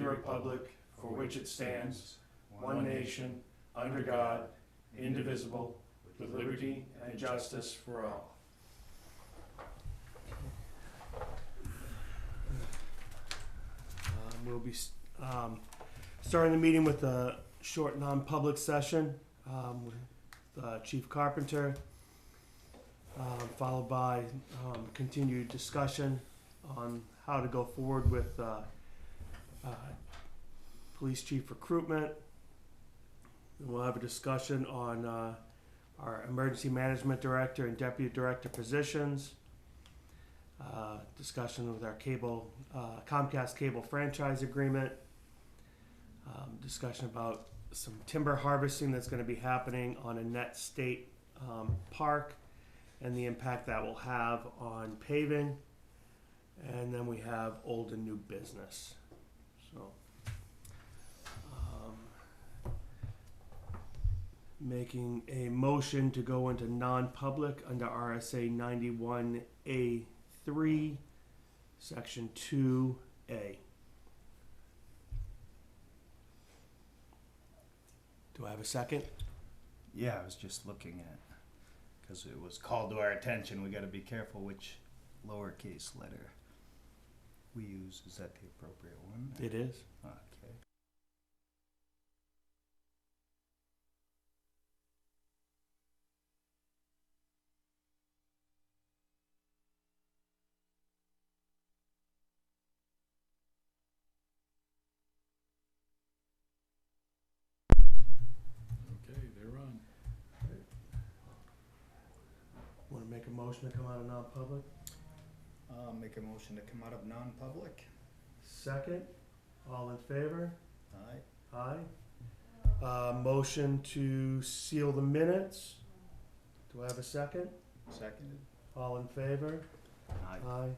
republic for which it stands, one nation, under God, indivisible, with liberty and justice for all. We'll be starting the meeting with a short non-public session with Chief Carpenter, followed by continued discussion on how to go forward with police chief recruitment. And we'll have a discussion on our emergency management director and deputy director positions. Discussion with our Comcast cable franchise agreement. Discussion about some timber harvesting that's going to be happening on a net state park and the impact that will have on paving. And then we have old and new business. So, making a motion to go into non-public under RSA 91A3, Section 2A. Do I have a second? Yeah, I was just looking at, because it was called to our attention, we got to be careful which lowercase letter we use. Is that the appropriate one? It is. Okay. Okay, they're on. Want to make a motion to come out of non-public? Make a motion to come out of non-public. Second. All in favor? Aye. Aye. Motion to seal the minutes. Do I have a second? Seconded. All in favor? Aye. Aye.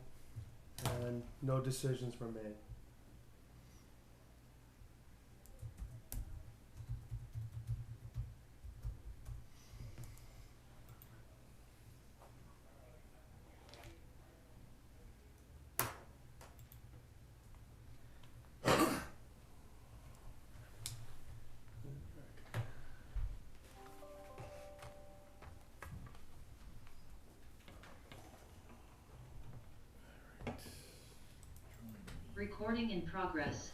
And no decisions were made. Recording in progress.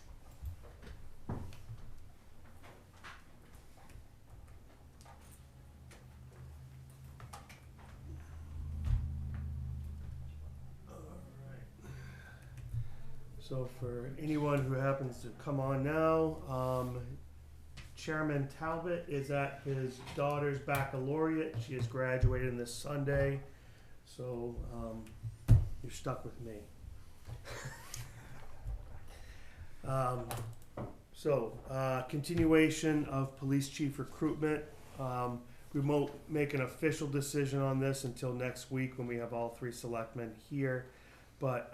So for anyone who happens to come on now, Chairman Talbot is at his daughter's baccalaureate. She is graduating this Sunday, so you're stuck with me. Continuation of police chief recruitment. We won't make an official decision on this until next week when we have all three selectmen here. But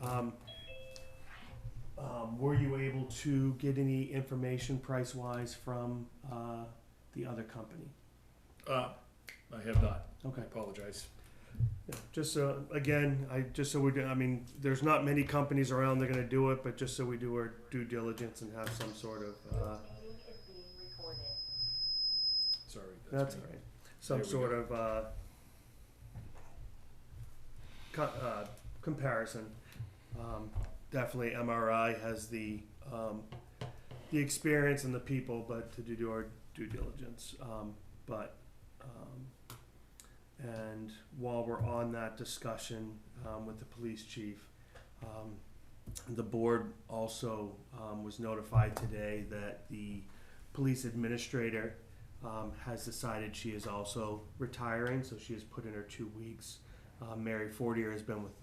were you able to get any information price-wise from the other company? I have not. Okay. I apologize. Yeah, just so again, I mean, there's not many companies around that are going to do it, but just so we do our due diligence and have some sort of. Sorry. That's me. all right. Some sort of comparison. Definitely, MRI has the experience and the people, but to do our due diligence. And while we're on that discussion with the police chief, the board also was notified today that the police administrator has decided she is also retiring, so she has put in her 2 weeks. Mary Fortier has been with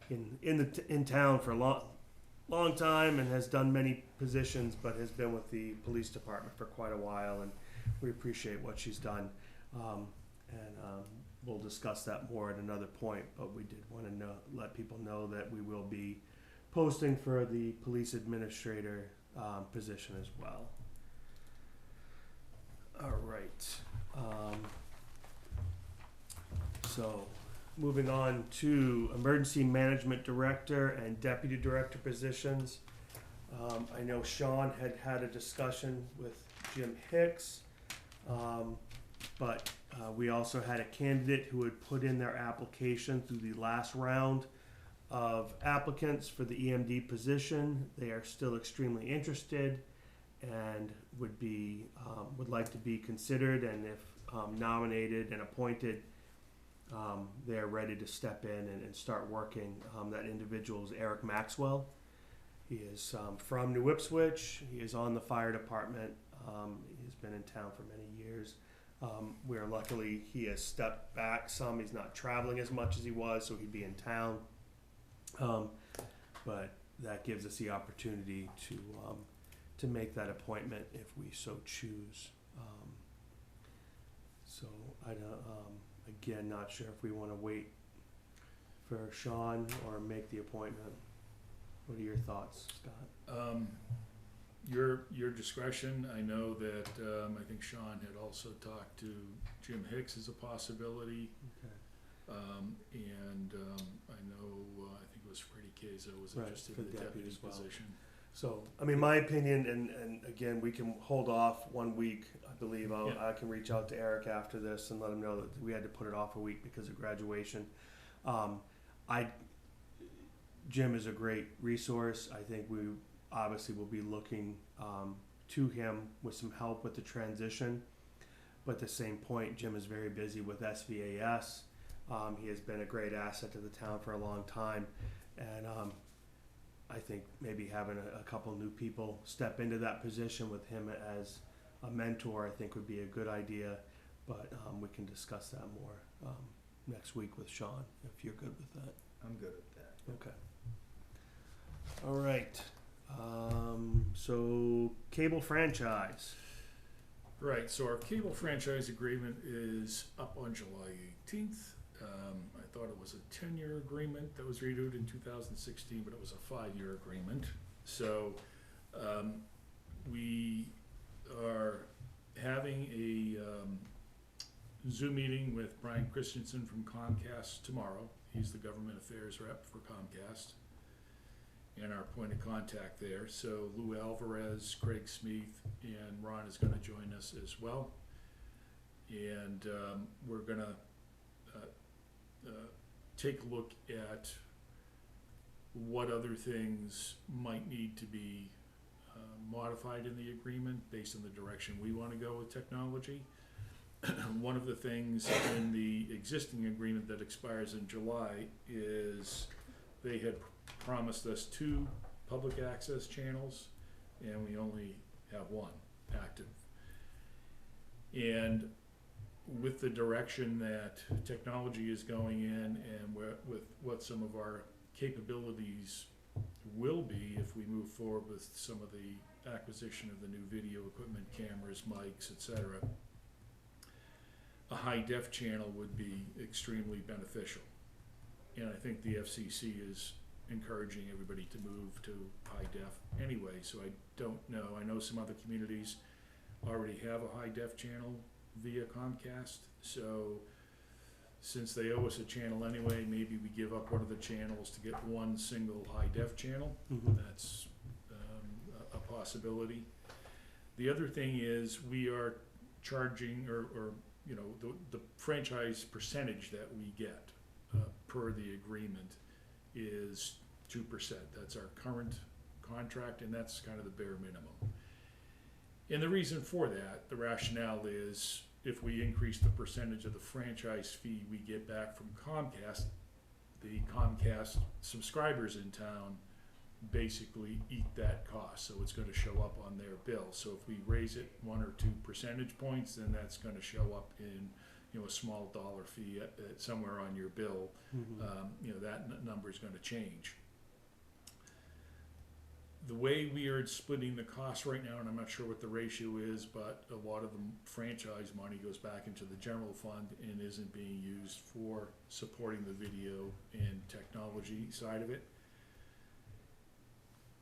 in town for a long time and has done many positions, but has been with the police department for quite a while, and we appreciate what she's done. We'll discuss that more at another point, but we did want to let people know that we will be posting for the police administrator position as well. All right. So moving on to emergency management director and deputy director positions. I know Sean had a discussion with Jim Hicks, but we also had a candidate who had put in their application through the last round of applicants for the EMD position. They are still extremely interested and would like to be considered, and if nominated and appointed, they're ready to step in and start working. That individual is Eric Maxwell. He is from New Ipswich. He is on the fire department. He's been in town for many years. Where luckily he has stepped back some. He's not traveling as much as he was, so he'd be in town. But that gives us the opportunity to make that appointment if we so choose. So I don't, again, not sure if we want to wait for Sean or make the appointment. What are your thoughts, Scott? Your discretion. I know that I think Sean had also talked to Jim Hicks as a possibility. Okay. And I know I think it was Freddie Caso was Right, interested for in the deputy deputy as well. position. So, I mean, my opinion, and again, we can hold off 1 week, I believe. I can reach out to Eric after this and let him know that we had to put it off a week because of graduation. Jim is a great resource. I think we obviously will be looking to him with some help with the transition. But at the same point, Jim is very busy with SVAS. He has been a great asset to the town for a long time. And I think maybe having a couple new people step into that position with him as a mentor, I think would be a good idea. But we can discuss that more next week with Sean, if you're good with that. I'm good with that. Okay. All right. So cable franchise. Right, so our cable franchise agreement is up on July 18th. I thought it was a 10-year agreement that was renewed in 2016, but it was a 5-year agreement. So we are having a Zoom meeting with Brian Christensen from Comcast tomorrow. He's the government affairs rep for Comcast and our point of contact there. So Lou Alvarez, Craig Smeeth, and Ron is going to join us as well. And we're going to take a look at what other things might need to be modified in the agreement based on the direction we want to go with technology. One of the things in the existing agreement that expires in July is they had promised us 2 public access channels, and we only have 1 active. And with the direction that technology is going in, and with what some of our capabilities will be if we move forward with some of the acquisition of the new video equipment, cameras, mics, etc., a high def channel would be extremely beneficial. And I think the FCC is encouraging everybody to move to high def anyway, so I don't know. I know some other communities already have a high def channel via Comcast, so since they owe us a channel anyway, maybe we give up one of the channels to get 1 single high def channel. Mm-hmm. That's a possibility. The other thing is we are charging, or you know, the franchise percentage that we get per the agreement is 2%. That's our current contract, and that's kind of the bare minimum. And the reason for that, the rationale is if we increase the percentage of the franchise fee we get back from Comcast, the Comcast subscribers in town basically eat that cost, so it's going to show up on their bill. So if we raise it 1 or 2 percentage points, then that's going to show up in, you know, a small dollar fee somewhere on your bill. Mm-hmm. You know, that number is going to change. The way we are splitting the costs right now, and I'm not sure what the ratio is, but a lot of the franchise money goes back into the general fund and isn't being used for supporting the video and technology side of it.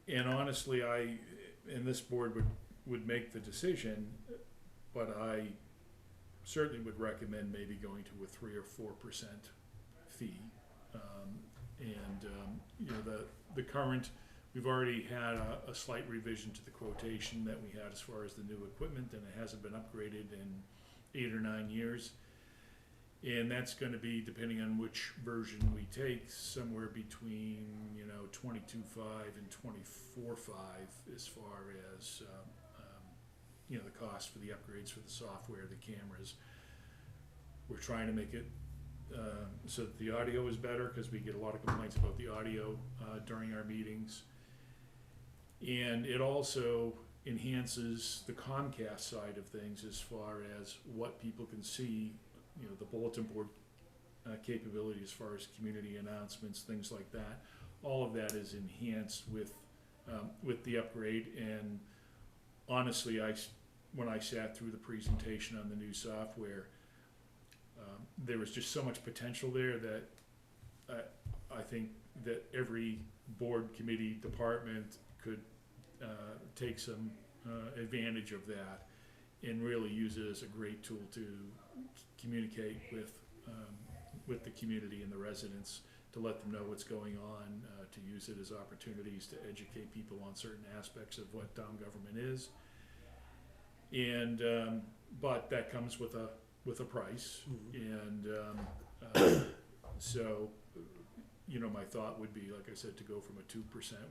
And honestly, and this board would make the decision, but I certainly would recommend maybe going to a 3 or 4% fee. You know, the current We've already had a slight revision to the quotation that we had as far as the new equipment, and it hasn't been upgraded in 8 or 9 years. And that's gonna be, depending on which version we take, somewhere between, 22.5 and 24.5 as far as, the cost for the upgrades for the software, the cameras. We're trying to make it so that the audio is better, because we get a lot of complaints about the audio during our meetings. And it also enhances the Comcast side of things as far as what people can see, the bulletin board capability as far as community announcements, things like that. All of that is enhanced with the upgrade. And honestly, when I sat through the presentation on the new software, there was just so much potential there that I think that every board, committee, department could take some advantage of that and really use it as a great tool to communicate with the community and the residents, to let them know what's going on, to use it as opportunities to educate people on certain aspects of what town government is. And but that comes with a price. And so my thought would be, like I said, to go from a 2%,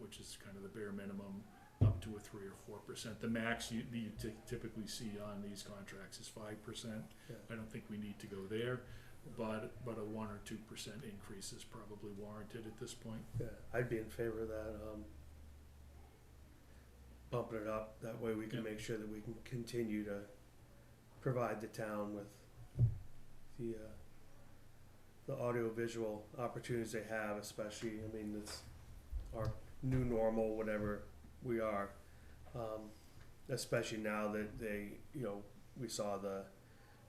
which is kind of the bare minimum, up to a 3 or 4%. The max you typically see on these contracts is 5%. Yeah. I don't think we need to go there, but a 1 or 2% increase is probably warranted at this point. Yeah, I'd be in favor of that, bumping it up, that way we can Yeah. make sure that we can continue to provide the town with the audio-visual opportunities they have, especially, it's our new normal, whatever we are, especially now that we saw the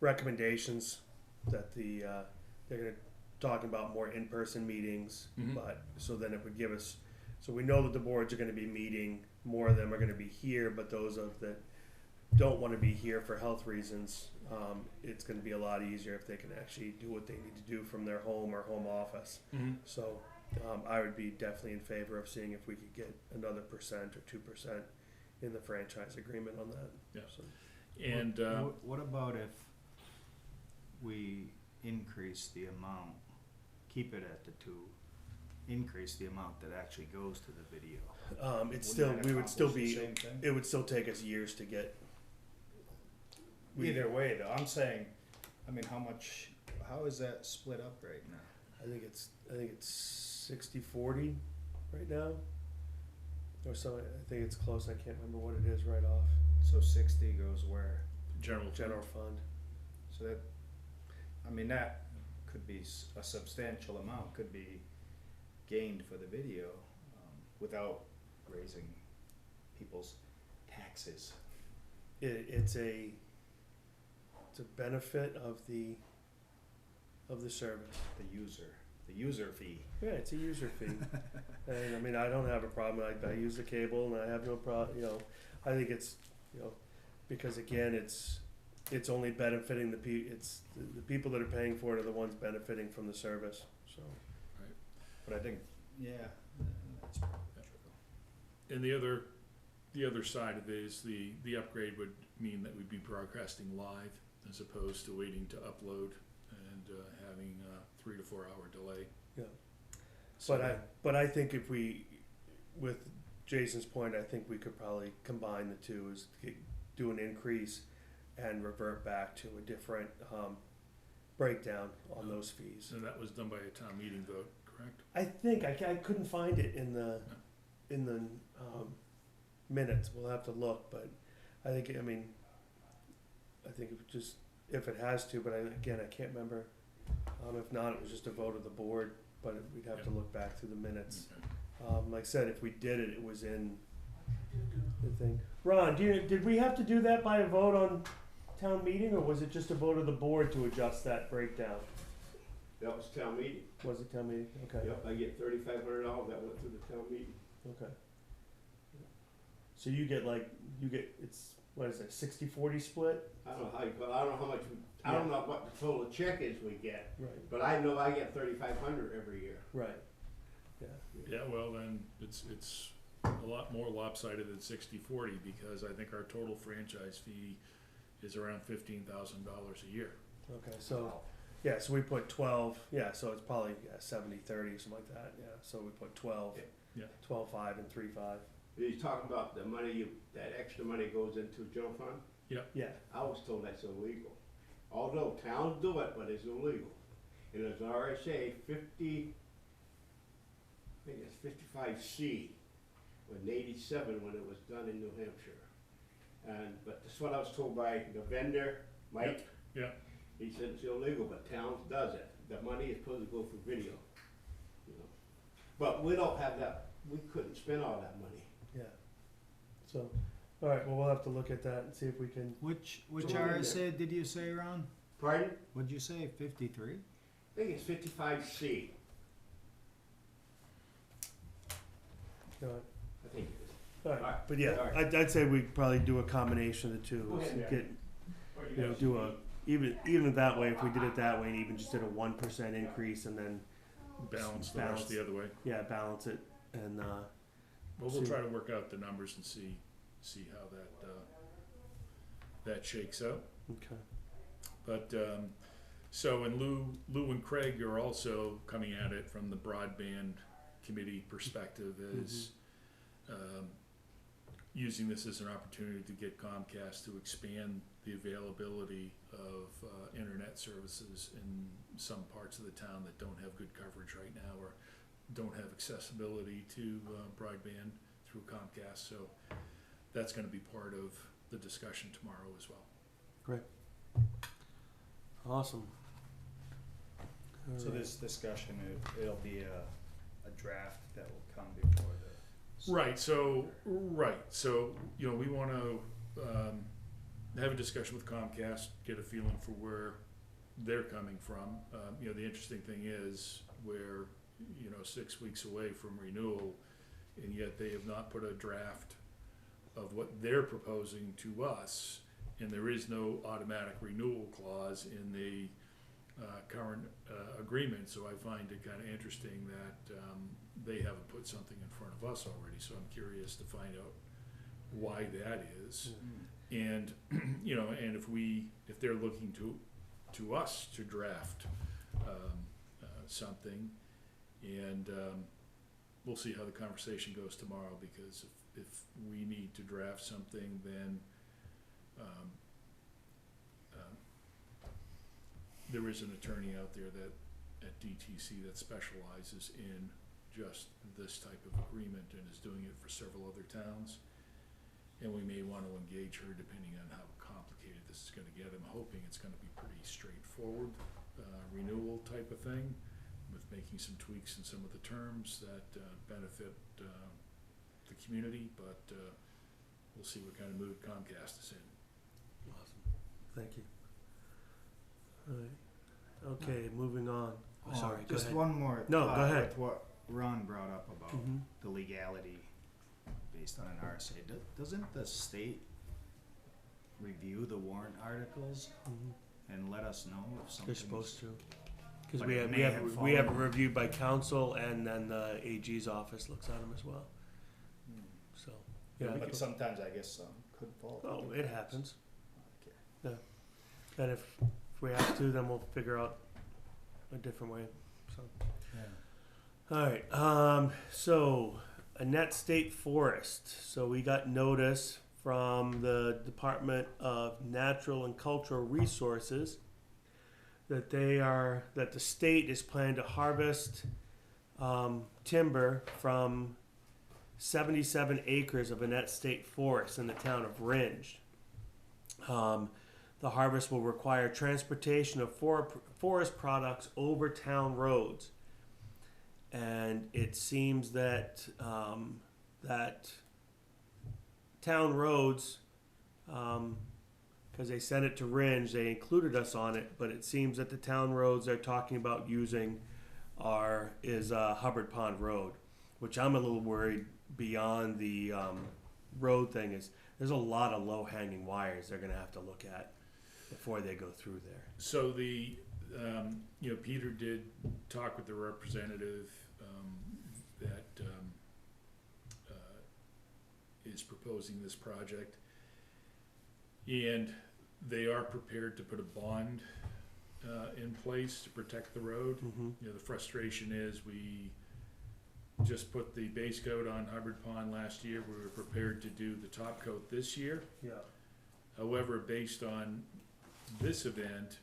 recommendations that they're gonna talking about more in-person meetings, Mhm. but, so then it would give us, so we know that the boards are gonna be meeting, more of them are gonna be here, but those that don't wanna be here for health reasons, it's gonna be a lot easier if they can actually do what they need to do from their home or home office. So, I would be definitely in favor of seeing if we could get another 1% or 2% in the franchise agreement on that. Yeah. So, And What about if we increase the amount, keep it at the 2, increase the amount that actually goes to the video? it's still, Wouldn't that we would still accomplish be, the same thing? it would still take us years to get. Either way, though, I'm saying, how is that split up right now? I think it's 60-40 right now. Or so, I think it's close, I can't remember what it is right off. So 60 goes where? general Fund. So that could be a substantial amount, could be gained for the video, without raising people's taxes. It's a benefit of the service. The user fee. Yeah, it's a user fee. And I don't have a problem, I use the cable and I have no problem, I think it's, because again, it's only benefiting the people that are paying for it are the ones benefiting from the service, so. But I think, that's probably true. And the other side of it is the upgrade would mean that we'd be broadcasting live as opposed to waiting to upload and having a 3 to 4 hour delay. Yeah. So But I think if we, with Jason's point, I think we could probably combine the two, is do an increase and revert back to a different breakdown on those fees. So that was done by a town meeting vote, correct? I think I couldn't find it in the minutes. We'll have to look, but I think it just, if it has to, but I can't remember. If not, it was just a vote of the board, but we'd have to look back through the minutes. Okay. Like I said, if we did it, it was in the thing. Ron, did we have to do that by a vote on town meeting, or was it just a vote of the board to adjust that breakdown? That was town meeting. Was it town meeting? Okay. Yep, I get $3,500 that went through the town meeting. Okay. So you get it's, what is it, 60-40 split? I don't know how you call it, I don't know how much, I don't know what the total check is we get, Right. but I know I get $3,500 every year. Right. Yeah. Yeah, well then, it's a lot more lopsided than 60-40, because I think our total franchise fee is around $15,000 a year. Okay, so, yeah, so we put 12, yeah, so it's probably 70-30 or something like that, yeah, so we put 12, Yeah. 12.5 and 3.5, You're talking about the money, that extra money goes into general fund? yeah, I was told that's illegal. Although towns do it, but it's illegal. And as RSA 50, I think it's 55C, in '87 when it was done in New Hampshire. But that's what I was told by the vendor, Mike. Yeah. He said it's illegal, but towns does it. The money is supposed to go for video, you know. But we don't have that, we couldn't spend all that money. yeah. So, all right, well, we'll have to look at that and see if we can, Which So RSA did you say, Ron? Pardon? What'd you say, 53? I think it's 55C. you know, I think it is. all All right, right. but yeah, All right. I'd say we'd probably do a combination of the two, Go ahead, get, you know, do a, even that way, if we did it that way and even just did a 1% increase and then, Balance the rest the other way. yeah, balance it and, Well, we'll See. try to work out the numbers and see how that shakes out. okay, But, so, and Lou and Craig are also coming at it from the broadband committee perspective, is using this as an opportunity to get Comcast to expand the availability of internet services in some parts of the town that don't have good coverage right now, or don't have accessibility to broadband through Comcast. So that's gonna be part of the discussion tomorrow as well. awesome. All So right. this discussion, it'll be a draft that will come before the. Right, so, you know, we wanna, have a discussion with Comcast, get a feeling for where they're coming from. You know, the interesting thing is, we're, 6 weeks away from renewal, and yet they have not put a draft of what they're proposing to us, and there is no automatic renewal clause in the current agreement, so I find it kinda interesting that they haven't put something in front of us already, so I'm curious to find out why that is. And, and if they're looking to us to draft something, and we'll see how the conversation goes tomorrow, because if we need to draft something, then there is an attorney out there at DTC that specializes in just this type of agreement and is doing it for several other towns. And we may want to engage her depending on how complicated this is gonna get. I'm hoping it's gonna be pretty straightforward, renewal type of thing, with making some tweaks in some of the terms that benefit the community, but we'll see what kind of mood Comcast is in. Awesome, thank you. All right, okay, moving on. Oh, sorry, go Just ahead. one more. No, thought go ahead. With what Ron brought up about Mhm. the legality based on an RSA. Doesn't the state review the warrant articles Mhm. and let us know if something? They're supposed to, because But we it have, may we have have, we fallen- have it reviewed by council, and then the AG's office looks at them as well, so, yeah. But sometimes I guess some could fall. Oh, it happens, Okay. and if we have to, then we'll figure out a different way, so. Yeah. Alright, so, Annette State Forest, so we got notice from the Department of Natural and Cultural Resources that that the state is planning to harvest, timber from 77 acres of Annette State Forest in the town of Ringe. The harvest will require transportation of forest products over town roads. And it seems that that town roads, because they sent it to Ringe, they included us on it, but it seems that the town roads they're talking about using is Hubbard Pond Road, which I'm a little worried beyond the road thing is there's a lot of low hanging wires they're gonna have to look at before they go through there. So Peter did talk with the representative that is proposing this project. And they are prepared to put a bond in place to protect the road. Mm-hmm. You know, the frustration is we just put the base coat on Hubbard Pond last year. We were prepared to do the top coat this year. Yeah. However, based on this event,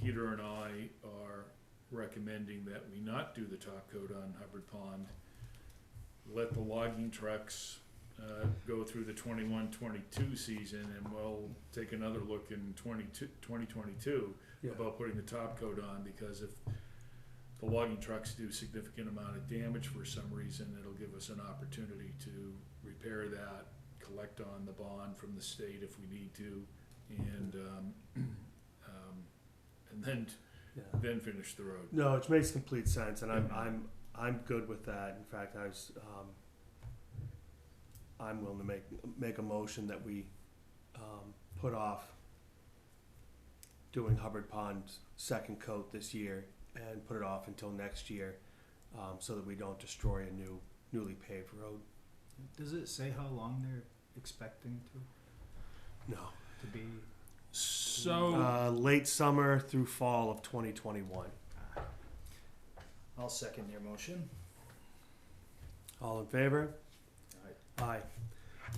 Peter and I are recommending that we not do the top coat on Hubbard Pond. Let the logging trucks go through the 21-22 season, and we'll take another look in 2022 Yeah. about putting the top coat on, because if the logging trucks do significant amount of damage for some reason, it'll give us an opportunity to repair that, collect on the bond from the state if we need to, and Yeah. then finish the road. No, it makes complete sense, and Yeah. I'm good with that. In fact, I'm willing to make a motion that we put off doing Hubbard Pond's second coat this year and put it off until next year, so that we don't destroy a newly paved road. Does it say how long they're expecting No. to be? So, Late summer through fall of 2021. I'll second your motion. All in favor? Aye.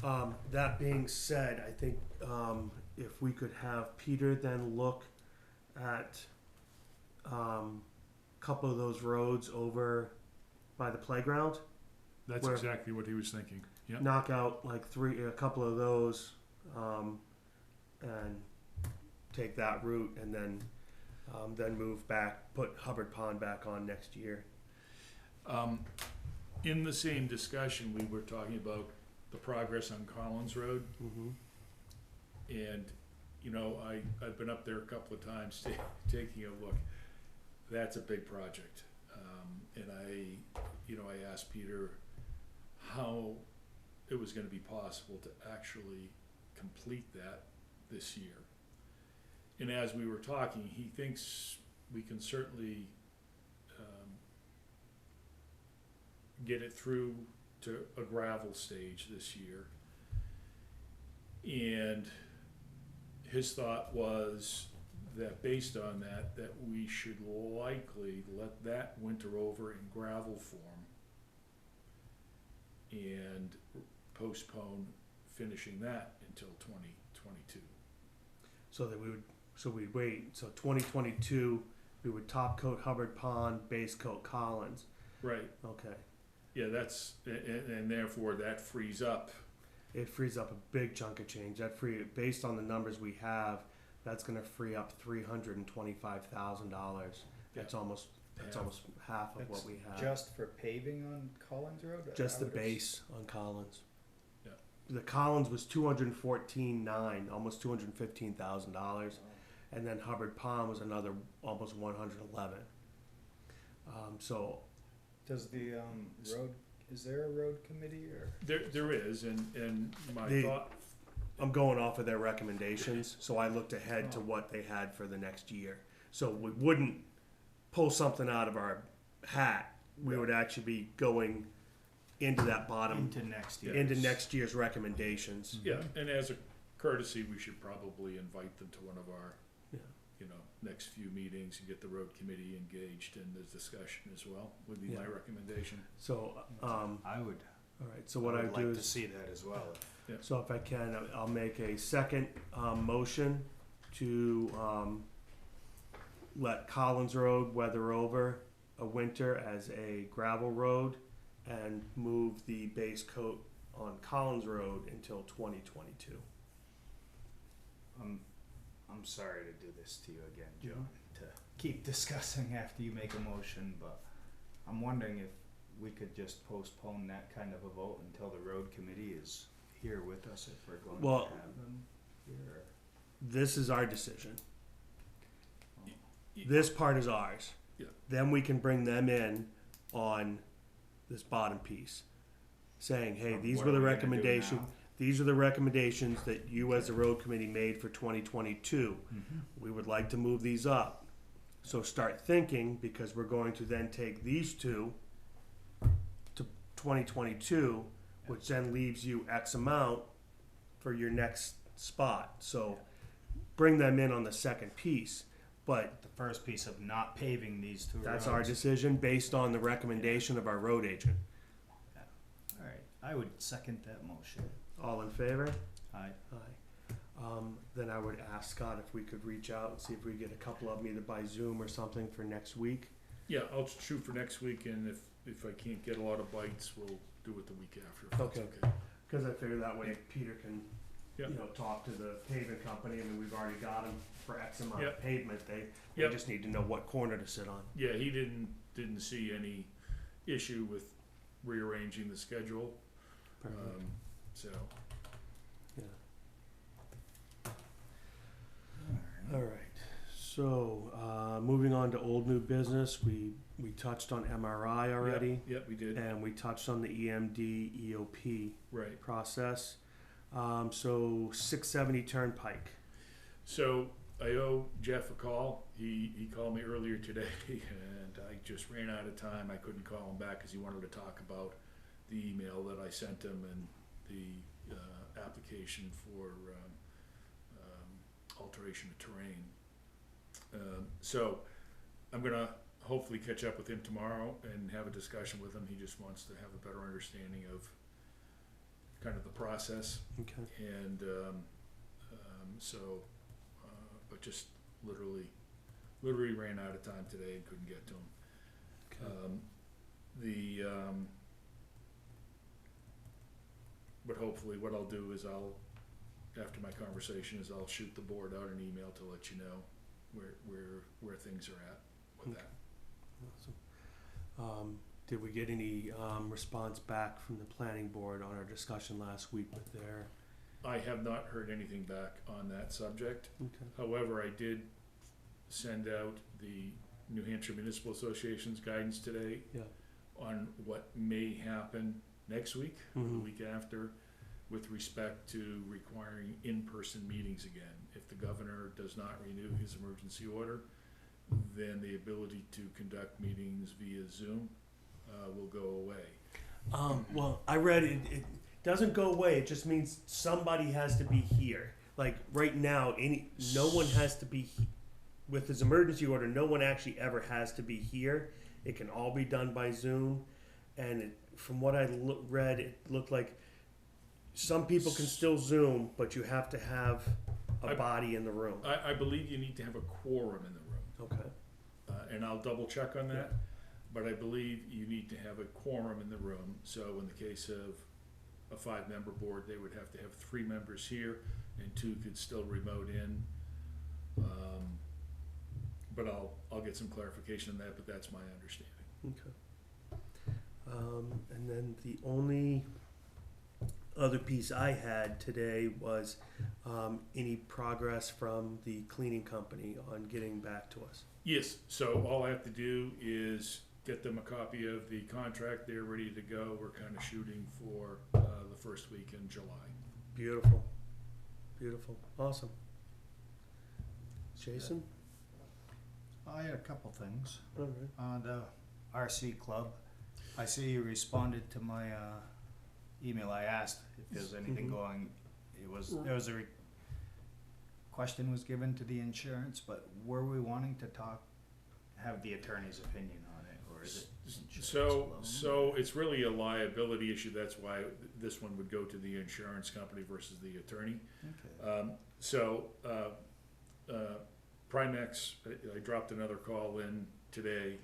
Aye. That being said, I think if we could have Peter then look at a couple of those roads over by the playground, that's where- exactly what he was thinking, yeah. knock out like a couple of those, and take that route, and then move back, put Hubbard Pond back on next year. In the same discussion, we were talking about the progress on Collins Road, Mm-hmm. and, you know, I've been up there a couple of times taking a look. That's a big project. And I asked Peter how it was gonna be possible to actually complete that this year. And as we were talking, he thinks we can certainly get it through to a gravel stage this year. And his thought was that based on that we should likely let that winter over in gravel form and postpone finishing that until 2022. We'd wait, so 2022, we would top coat Hubbard Pond, base coat Collins. Right, Okay. yeah, that's, and therefore that frees up. It frees up a big chunk of change. Based on the numbers we have, that's gonna free up $325,000. That's almost half of what we have. Just for paving on Collins Road? Just the base on Collins. Yeah. The Collins was $214,900, almost $215,000, and then Hubbard Pond was another almost $111,000. So Does the road, is there a road committee or? There is, and my The- thought, I'm going off of their recommendations, so I looked ahead to what they had for the next year. So we wouldn't pull something out of our hat. We would actually be going into that bottom, Into next year. into next year's recommendations. yeah, and as a courtesy, we should probably invite them to one of our, Yeah. next few meetings and get the road committee engaged in the discussion as well, would be my Yeah. recommendation. So, I would, all right, so what I would do like to is, see that as well. so if I can, I'll make a second, motion to, let Collins Road weather over a winter as a gravel road and move the base coat on Collins Road until 2022. I'm sorry to do this to you again, John, to keep discussing after you make a motion, but I'm wondering if we could just postpone that kind of a vote until the road committee is here with us, if we're going Well- to have them here. This is our decision. This part is ours. Yeah. Then we can bring them in on this bottom piece, saying, hey, these What were the are we gonna do recommendations. now? These are the recommendations that you as the road committee made for 2022. Mhm. We would like to move these up. So start thinking, because we're going to then take these two to 2022 which then leaves you X amount for your next spot. So bring them in on the second piece. But The first piece of not paving these two roads. that's our decision based on the recommendation of our road agent. All right, I would second that motion. All in favor? Aye. Aye. Then I would ask Scott if we could reach out and see if we get a couple of them either by Zoom or something for next week. Yeah, I'll shoot for next week, and if I can't get a lot of bites, we'll do it the week after, if that's Okay. okay. Because I figure that way Peter can, Yep. talk to the paving company. I mean, we've already got them for X amount Yep. of pavement. They Yep. just need to know what corner to sit on. Yeah, he didn't see any issue with rearranging the schedule, so. Yeah. All right. So, moving on to old new business, we touched on MRI already, Yep, we did, and we touched on the EMD EOP right. process. So 670 Turnpike. So I owe Jeff a call. He called me earlier today, and I just ran out of time. I couldn't call him back because he wanted to talk about the email that I sent him and the application for alteration of terrain. So I'm gonna hopefully catch up with him tomorrow and have a discussion with him. He just wants to have a better understanding of kind of the process. Okay. And so, but just literally ran out of time today and couldn't get to him. Okay. But hopefully what I'll do is after my conversation I'll shoot the board out an email to let you know where things are at with Okay. that. Awesome. Did we get any response back from the planning board on our discussion last week with their? I have not heard anything back on that subject. Okay. However, I did send out the New Hampshire Municipal Association's guidance today Yeah. on what may happen next week or the Mhm. week after with respect to requiring in-person meetings again. If the governor does not renew his emergency order, then the ability to conduct meetings via Zoom will go away. Well, I read it. It doesn't go away. It just means somebody has to be here. Like right now, no one has to be with his emergency order. No one actually ever has to be here. It can all be done by Zoom. And from what I read, it looked like some people can still Zoom, but you have to have a body in the room. I believe you need to have a quorum in the room. Okay. And I'll double check on that. But I believe you need to have a quorum in the room. So in the case of a 5-member board, they would have to have 3 members here and 2 could still remote in. But I'll get some clarification on that, but that's my understanding. Okay. And then the only other piece I had today was any progress from the cleaning company on getting back to us. Yes, so all I have to do is get them a copy of the contract. They're ready to go. We're kind of shooting for the first week in July. Beautiful. Beautiful. Awesome. Jason? I had a couple things. All right. On the RC Club, I see you responded to my email. I asked if there's anything Mhm. going. There was a question was given to the insurance, but were we wanting to have the attorney's opinion on it, or is it insurance alone? So it's really a liability issue. That's why this one would go to the insurance company versus the attorney. Okay. Primex, I dropped another call in today,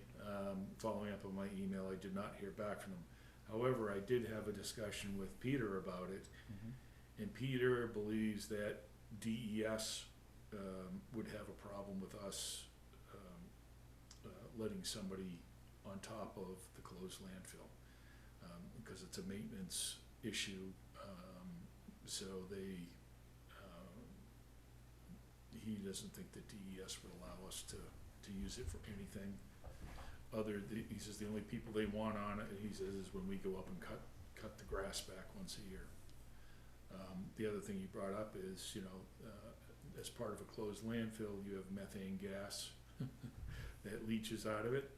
following up on my email. I did not hear back from them. However, I did have a discussion with Peter about it, and Peter believes that DES would have a problem with us letting somebody on top of the closed landfill, because it's a maintenance issue. So he doesn't think that DES would allow us to use it for anything he says the only people they want on it, he says, is when we go up and cut the grass back once a year. The other thing he brought up is, as part of a closed landfill, you have methane gas that leaches out of it.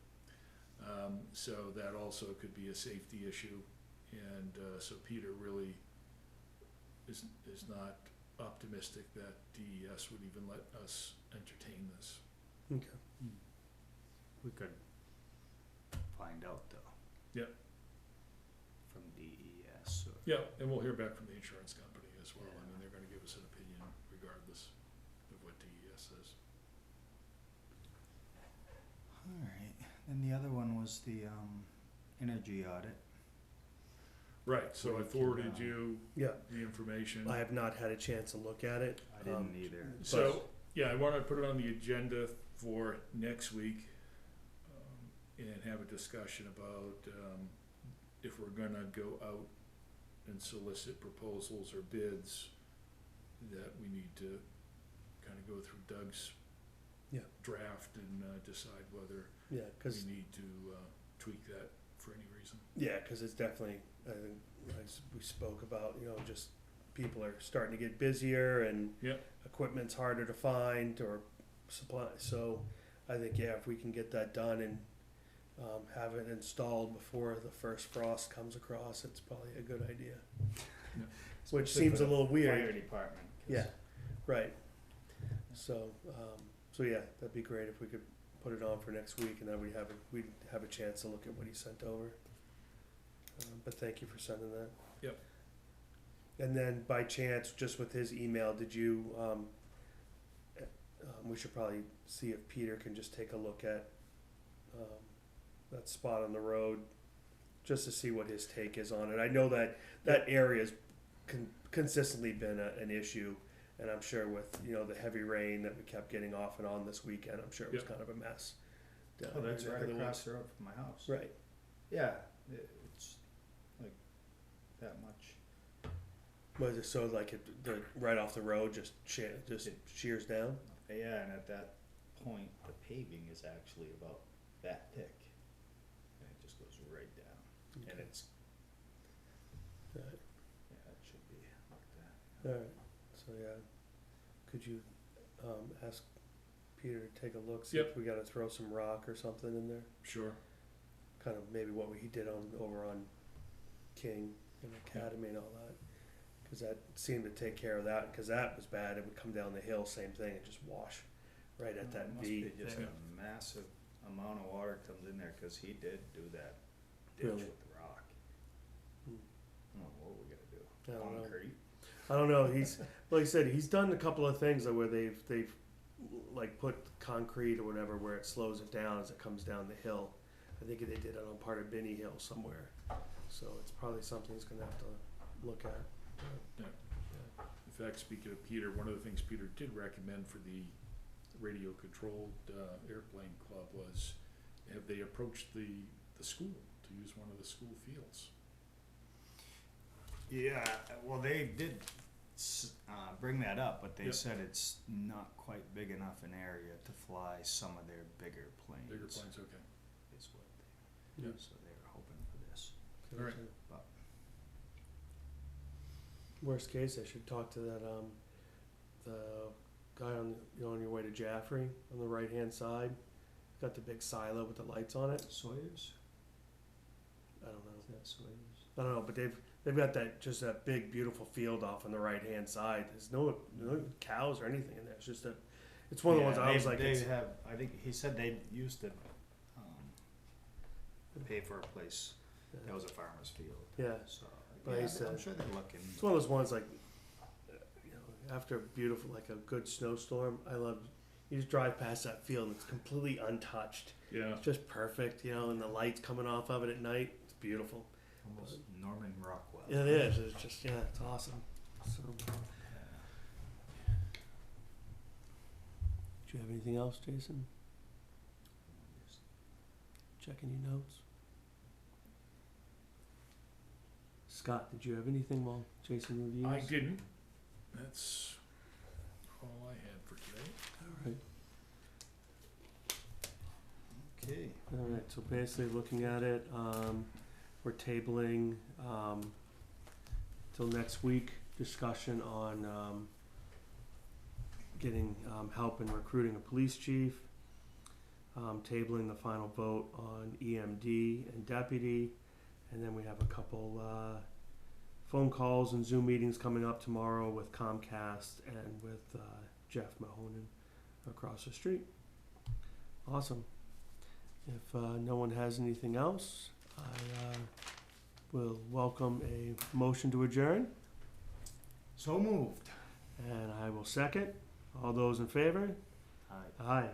So that also could be a safety issue. And, so Peter really is not optimistic that DES would even let us entertain this. Okay. We could find out though. Yep. From DES or. Yeah, and we'll hear back from the insurance company as well. I Yeah. mean, they're gonna give us an opinion regardless of what DES says. Alright, and the other one was the, energy audit. Right, so I We can, forwarded you Yeah, the information. I have not had a chance to look at it. I didn't either. So, yeah, I wanna put it on the agenda for next week, and have a discussion about, if we're gonna go out and solicit proposals or bids, that we need to kinda go through Doug's Yeah. draft and, decide whether Yeah, we because need to, tweak that for any reason. yeah, because it's definitely, I think, as we spoke about, you know, just people are starting to get busier and Yep. equipment's harder to find or supply. So I think, yeah, if we can get that done and have it installed before the first frost comes across, it's probably a good idea. Which Especially seems for a little the weird. Fire department. 'Cause Yeah, right. So, so yeah, that'd be great if we could put it on for next week and then we'd have a chance to look at what he sent over. But thank you for sending that. Yep. And then by chance, just with his email, did you, we should probably see if Peter can just take a look at, that spot on the road, just to see what his take is on it. I know that area's consistently been an issue, and I'm sure with, you know, the heavy rain that we kept getting off and on this weekend, I'm sure it was Yep. kind of a mess. down Oh, that's there right in the across woods. the road from my house. Right. Yeah, it's like that much. Was it so like the right off the road just shears down? Yeah, and at that point, the paving is actually about that thick. And it just goes right down. And Okay. it's, Right. yeah, it should be like that. All right. So yeah, could you ask Peter to take a look, see Yep. if we got to throw some rock or something in there? Sure. Kind of maybe what he did over on King and Academy and all that, because that seemed to take care of that. Because that was bad. It would come down the hill, same thing, and just wash right at It that must V. be just thing. a massive amount of water comes in there, cause he did do that ditch Really? with the rock. Hmm. I don't know what we gotta do. I don't know. Concrete? I don't know. He's like I said, he's done a couple of things where they've like put concrete or whatever where it slows it down as it comes down the hill. I think they did it on part of Binney Hill somewhere. So it's probably something he's gonna have to look at. In fact, speaking of Peter, one of the things Peter did recommend for the radio-controlled airplane club was, have they approached the school to use one of the school fields? Yeah, well, they did bring that up, but they Yep. said it's not quite big enough an area to fly some of their bigger planes. Bigger planes, okay. Is what they, Yep. so they were hoping for this. All right. But Worst case, I should talk to that the guy on on your way to Jaffrey on the right hand side. Got the big silo with the lights on it. Sawyer's? I don't know. Is that Sawyer's? I don't know, but they've got that big beautiful field off on the right hand side. There's no cows or anything in there. It's just it's one of the ones I was like, They it's, have, I think, he said they used to pay for a place that was a farmer's field, yeah. so, But yeah, he said- I'm sure they're looking. It's one of those ones like, you know, after a beautiful, like a good snowstorm, I love, you just drive past that field and it's completely untouched. Yeah. It's just perfect, you know, and the lights coming off of it at night, it's beautiful. Almost Norman Rockwell. Yeah, it is, it's just, yeah, it's awesome. So, Yeah. do you have anything else, Jason? Just Checking your notes. Scott, did you have anything while Jason reviews? I didn't. That's all I had for today. All right. Okay. All right, so basically looking at it, we're tabling, till next week, discussion on, getting, help in recruiting a police chief, tabling the final vote on EMD and deputy, And then we have a couple phone calls and Zoom meetings coming up tomorrow with Comcast and with Jeff Mahonen across the street. Awesome. If no one has anything else, I will welcome a motion to adjourn. So moved. And I will second. All those in favor? Aye. Aye.